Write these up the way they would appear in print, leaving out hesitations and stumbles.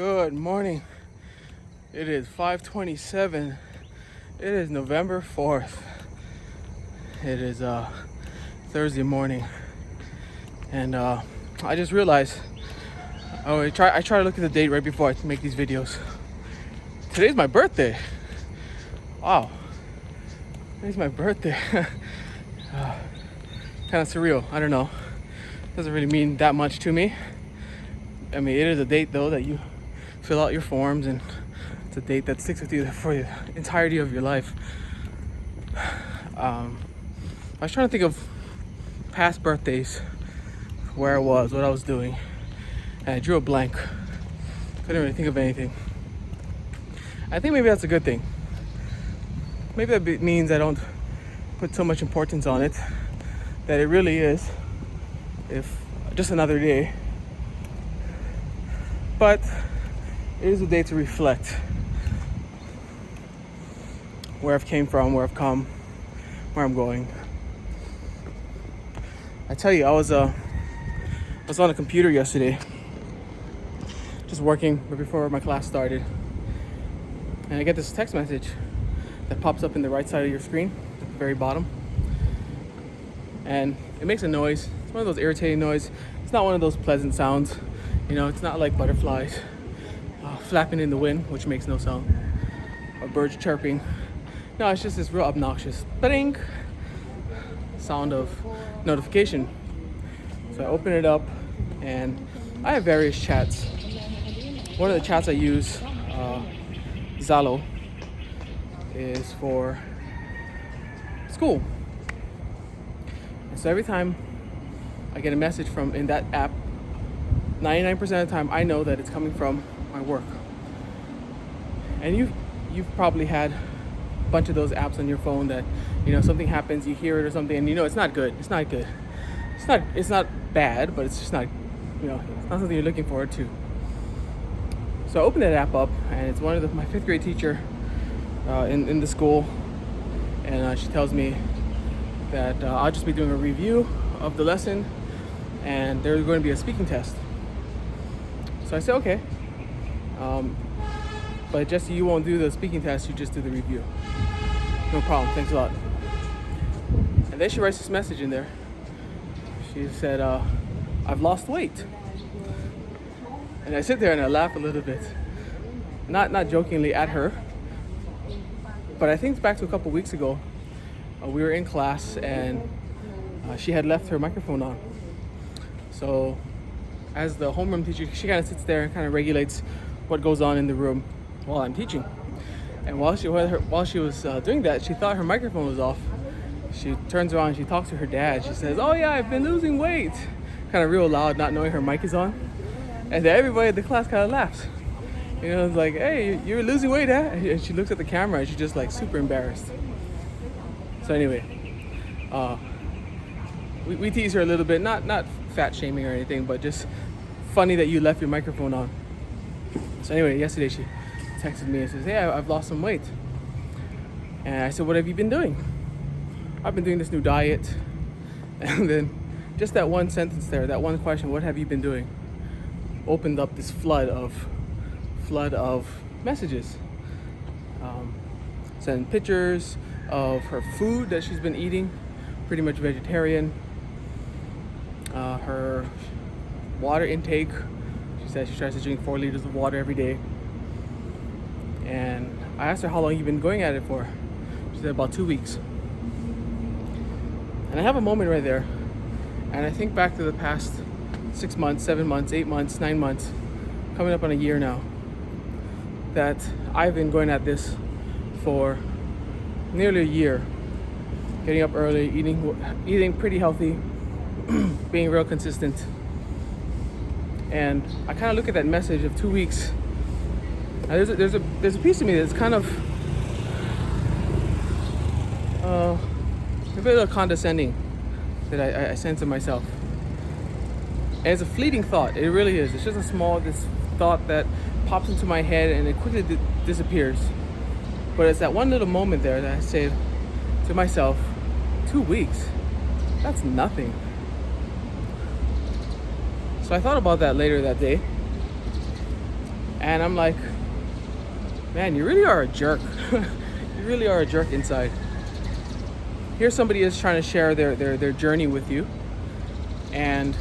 Good morning. It is 5:27. It is November 4th. It is Thursday morning, and I just realized. I try to look at the date right before I make these videos. Today's my birthday. Wow, today's my birthday. Kind of surreal. I don't know. Doesn't really mean that much to me. I mean, it is a date though that you fill out your forms, and it's a date that sticks with you for the entirety of your life. I was trying to think of past birthdays, where I was, what I was doing, and I drew a blank. Couldn't really think of anything. I think maybe that's a good thing. Maybe that means I don't put so much importance on it, that it really is just another day. But it is a day to reflect where I've came from, where I've come, where I'm going. I tell you, I was on a computer yesterday, just working right before my class started, and I get this text message that pops up in the right side of your screen, at the very bottom, and it makes a noise. It's one of those irritating noises. It's not one of those pleasant sounds. You know, it's not like butterflies flapping in the wind, which makes no sound, or birds chirping. No, it's just this real obnoxious bling sound of notification. So I open it up, and I have various chats. One of the chats I use, Zalo, is for school. And so every time I get a message from in that app, 99% of the time I know that it's coming from my work. And you've probably had a bunch of those apps on your phone that, you know, something happens, you hear it or something, and you know it's not good. It's not good. It's not bad, but it's just not, you know, it's not something you're looking forward to. So I open that app up, and it's one of my 5th grade teacher in the school, and she tells me that I'll just be doing a review of the lesson, and there's going to be a speaking test. So I said, okay, but Jesse, you won't do the speaking test, you just do the review. No problem, thanks a lot. And then she writes this message in there. She said, I've lost weight. And I sit there and I laugh a little bit. Not jokingly at her, but I think back to a couple weeks ago. We were in class, and she had left her microphone on. So as the homeroom teacher, she kind of sits there and kind of regulates what goes on in the room while I'm teaching. And while she was doing that, she thought her microphone was off. She turns around and she talks to her dad. She says, "Oh yeah, I've been losing weight," kind of real loud, not knowing her mic is on. And then everybody in the class kind of laughs. You know, it's like, "Hey, you're losing weight, huh?" And she looks at the camera and she's just like super embarrassed. So anyway, we tease her a little bit, not fat shaming or anything, but just funny that you left your microphone on. So anyway, yesterday she texted me and says, "Hey, I've lost some weight." And I said, "What have you been doing?" "I've been doing this new diet." And then just that one sentence there, that one question, "What have you been doing?" opened up this flood of messages. Sending pictures of her food that she's been eating, pretty much vegetarian. Her water intake. She says she tries to drink 4 liters of water every day. And I asked her how long you've been going at it for. She said about 2 weeks. And I have a moment right there, and I think back to the past 6 months, 7 months, 8 months, 9 months, coming up on a year now, that I've been going at this for nearly a year. Getting up early, eating pretty healthy, being real consistent. And I kind of look at that message of 2 weeks. Now there's a piece of me that's kind of a bit of condescending that I sense in myself. And it's a fleeting thought. It really is. It's just this thought that pops into my head and it quickly disappears. But it's that one little moment there that I say to myself, 2 weeks, that's nothing. So I thought about that later that day. And I'm like, man, you really are a jerk. You really are a jerk inside. Here somebody is trying to share their journey with you, and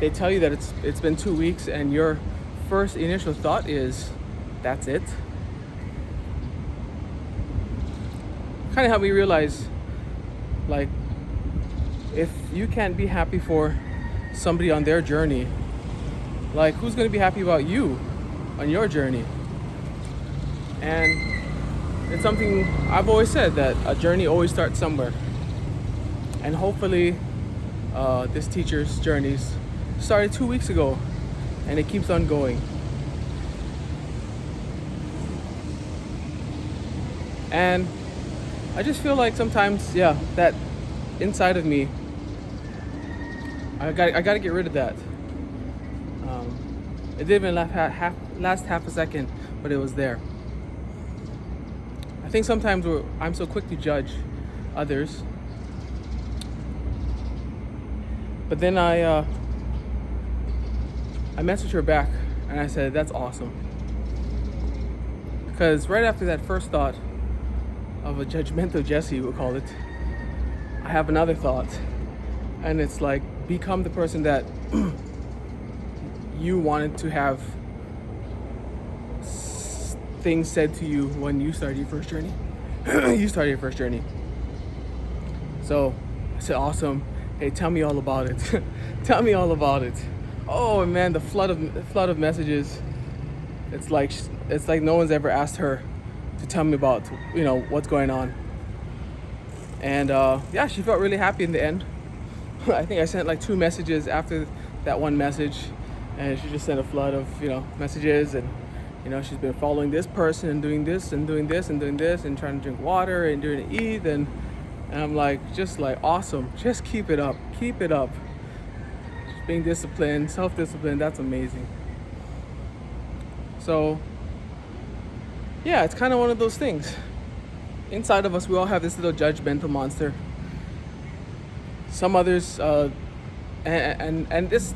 they tell you that it's been 2 weeks, and your first initial thought is, that's it. Kind of helped me realize, like, if you can't be happy for somebody on their journey, like, who's going to be happy about you on your journey? And it's something I've always said, that a journey always starts somewhere. And hopefully this teacher's journeys started 2 weeks ago, and it keeps on going. And I just feel like sometimes, that inside of me, I got to get rid of that. It didn't even last half a second, but it was there. I think sometimes I'm so quick to judge others, but then I messaged her back and I said, that's awesome. Because right after that first thought of a judgmental Jesse, we'll call it, I have another thought, and it's like, become the person that you wanted to have things said to you when you started your first journey. So I said, awesome. Hey, tell me all about it. Tell me all about it. Oh man, the flood of messages. It's like no one's ever asked her to tell me about, what's going on. And she felt really happy in the end. I think I sent like 2 messages after that one message, and she just sent a flood of messages, and she's been following this person and doing this and doing this and doing this and trying to drink water and doing it eat, and I'm like, just like, awesome. Just keep it up. Keep it up. Just being disciplined, self-disciplined, that's amazing. So yeah, it's kind of one of those things. Inside of us, we all have this little judgmental monster. Some others, and this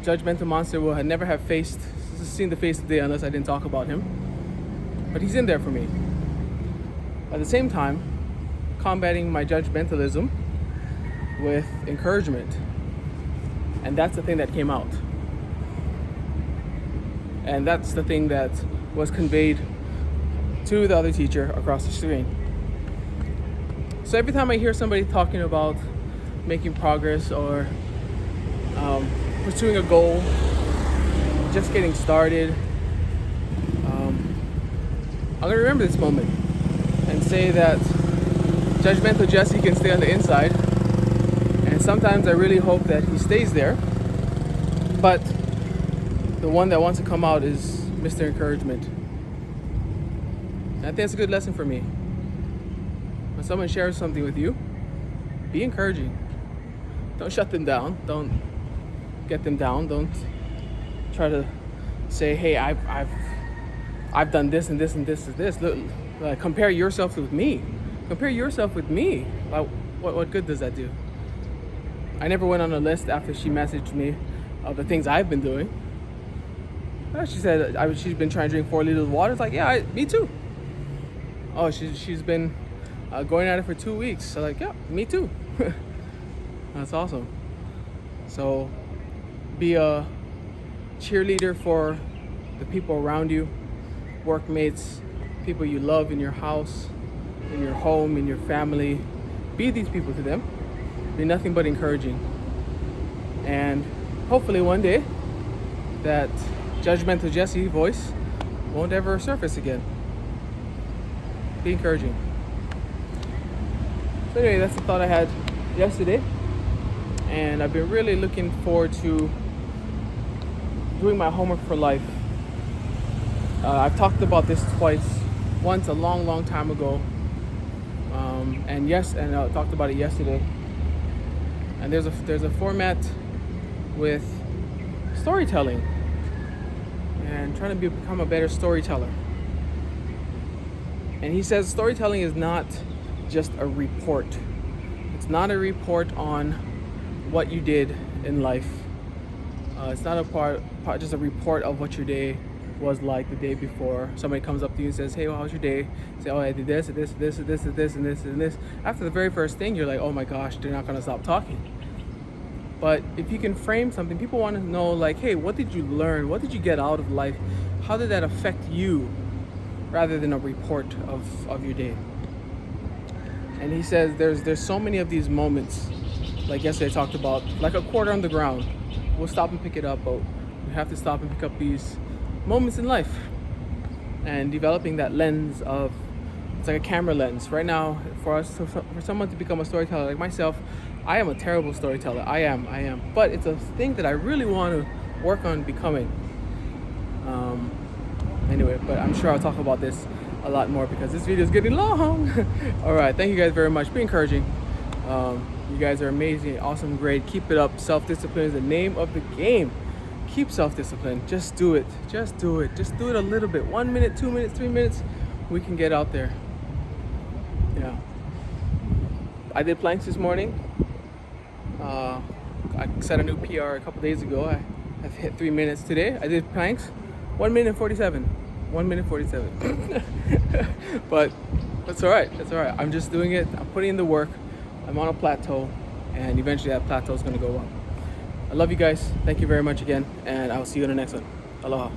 judgmental monster will never have seen the face of the day unless I didn't talk about him. But he's in there for me. At the same time, combating my judgmentalism with encouragement. And that's the thing that came out. And that's the thing that was conveyed to the other teacher across the screen. So every time I hear somebody talking about making progress or pursuing a goal, just getting started, I'm gonna remember this moment and say that Judgmental Jesse can stay on the inside, and sometimes I really hope that he stays there, but the one that wants to come out is Mr. Encouragement. And I think it's a good lesson for me. When someone shares something with you, be encouraging. Don't shut them down. Don't get them down. Don't try to say, hey, I've done this and this and this and this. Look, compare yourself with me. Compare yourself with me. What good does that do? I never went on a list after she messaged me of the things I've been doing. She said she's been trying to drink 4 liters of water. It's like, yeah, me too. Oh, she's been going at it for 2 weeks. So like, yeah, me too. That's awesome. So be a cheerleader for the people around you, workmates, people you love in your house, in your home, in your family. Be these people to them. Be nothing but encouraging. And hopefully one day that Judgmental Jesse voice won't ever surface again. Be encouraging. So anyway, that's the thought I had yesterday. And I've been really looking forward to doing my homework for life. I've talked about this once a long time ago. And I talked about it yesterday. And there's a format with storytelling and trying to become a better storyteller. And he says storytelling is not just a report. It's not a report on what you did in life. It's not just a report of what your day was like the day before. Somebody comes up to you and says, hey, well, how was your day? Say, oh, I did this, and this, and this, and this, and this, and this, and this. After the very first thing, you're like, oh my gosh, they're not gonna stop talking. But if you can frame something, people want to know, like, hey, what did you learn? What did you get out of life? How did that affect you? Rather than a report of your day. And he says there's so many of these moments, like yesterday I talked about, like a quarter on the ground. We'll stop and pick it up, but we have to stop and pick up these moments in life. And developing that lens of, it's like a camera lens. Right now, for someone to become a storyteller like myself, I am a terrible storyteller. I am. But it's a thing that I really want to work on becoming. Anyway, but I'm sure I'll talk about this a lot more because this video is getting long. All right, thank you guys very much. Be encouraging. You guys are amazing, awesome, great. Keep it up. Self-discipline is the name of the game. Keep self-discipline. Just do it. Just do it. Just do it a little bit. 1 minute, 2 minutes, 3 minutes. We can get out there. Yeah. I did planks this morning. I set a new PR a couple days ago. I've hit 3 minutes today. I did planks. 1 minute 47. 1 minute 47. But that's all right. That's all right. I'm just doing it. I'm putting in the work. I'm on a plateau, and eventually that plateau is going to go up. I love you guys. Thank you very much again, and I will see you in the next one. Aloha.